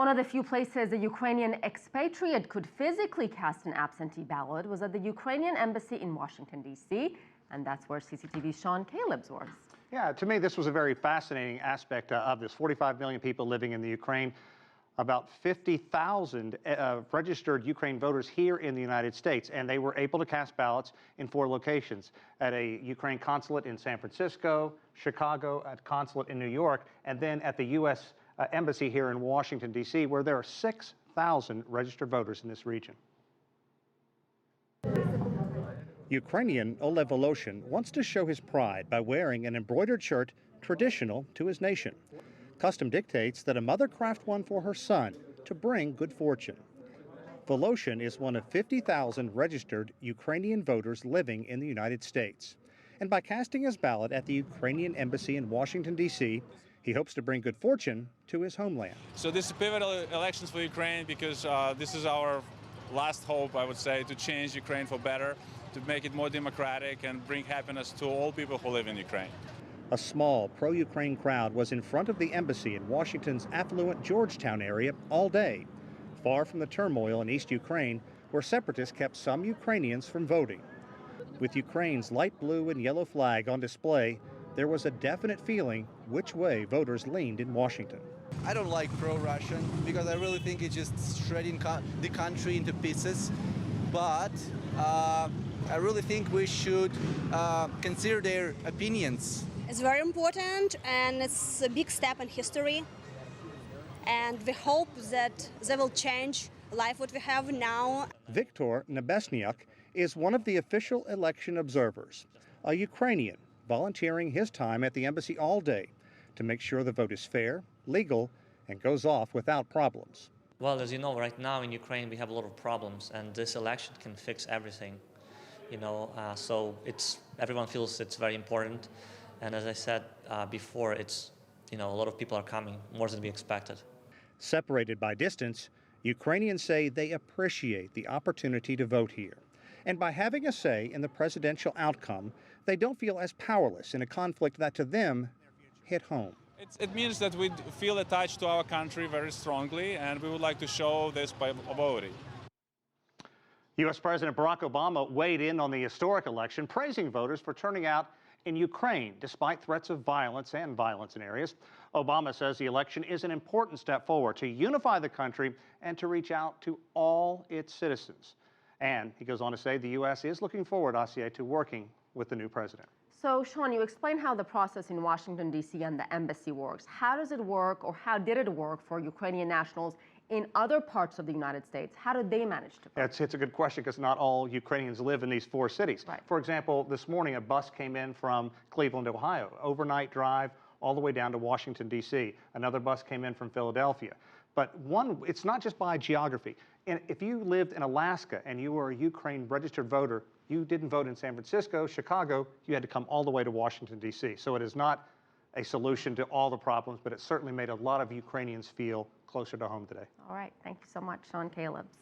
One of the few places a Ukrainian expatriate could physically cast an absentee ballot was at the Ukrainian Embassy in Washington, D.C., and that's where CCTV's Callebs was. Yeah, to me, this was a very fascinating aspect of this. 45 million people living in the Ukraine, about 50,000 registered Ukraine voters here in the United States, and they were able to cast ballots in 4 locations: at a Ukraine consulate in San Francisco, Chicago, at consulate in New York, and then at the U.S. Embassy here in Washington, D.C., where there are 6,000 registered voters in this region. Ukrainian Oleg Voloshin wants to show his pride by wearing an embroidered shirt traditional to his nation. Custom dictates that a mother craft one for her son to bring good fortune. Voloshin is one of 50,000 registered Ukrainian voters living in the United States. And by casting his ballot at the Ukrainian Embassy in Washington, D.C., he hopes to bring good fortune to his homeland. So this is pivotal elections for Ukraine because this is our last hope, I would say, to change Ukraine for better, to make it more democratic and bring happiness to all people who live in Ukraine. A small pro-Ukraine crowd was in front of the embassy in Washington's affluent Georgetown area all day, far from the turmoil in East Ukraine, where separatists kept some Ukrainians from voting. With Ukraine's light blue and yellow flag on display, there was a definite feeling which way voters leaned in Washington. I don't like pro-Russian because I really think it's just shredding the country into pieces. But I really think we should consider their opinions. It's very important and it's a big step in history. And we hope that they will change life what we have now. Viktor Nebesniuk is one of the official election observers, a Ukrainian volunteering his time at the embassy all day to make sure the vote is fair, legal, and goes off without problems. Well, as you know, right now in Ukraine we have a lot of problems, and this election can fix everything. So everyone feels it's very important, and as I said before, a lot of people are coming, more than we expected. Separated by distance, Ukrainians say they appreciate the opportunity to vote here. And by having a say in the presidential outcome, they don't feel as powerless in a conflict that to them hit home. It means that we feel attached to our country very strongly, and we would like to show this by voting. U.S. President Barack Obama weighed in on the historic election, praising voters for turning out in Ukraine despite threats of violence and violence in areas. Obama says the election is an important step forward to unify the country and to reach out to all its citizens. And he goes on to say the U.S. is looking forward, Asiye, to working with the new president. So, Sean, you explained how the process in Washington, D.C. and the embassy works. How does it work, or how did it work for Ukrainian nationals in other parts of the United States? How did they manage to vote? It's a good question because not all Ukrainians live in these 4 cities. Right. For example, this morning a bus came in from Cleveland, Ohio, overnight drive all the way down to Washington, D.C. Another bus came in from Philadelphia. But it's not just by geography. And if you lived in Alaska and you were a Ukraine registered voter, you didn't vote in San Francisco, Chicago, you had to come all the way to Washington, D.C. So it is not a solution to all the problems, but it certainly made a lot of Ukrainians feel closer to home today. All right. Thank you so much, Callebs.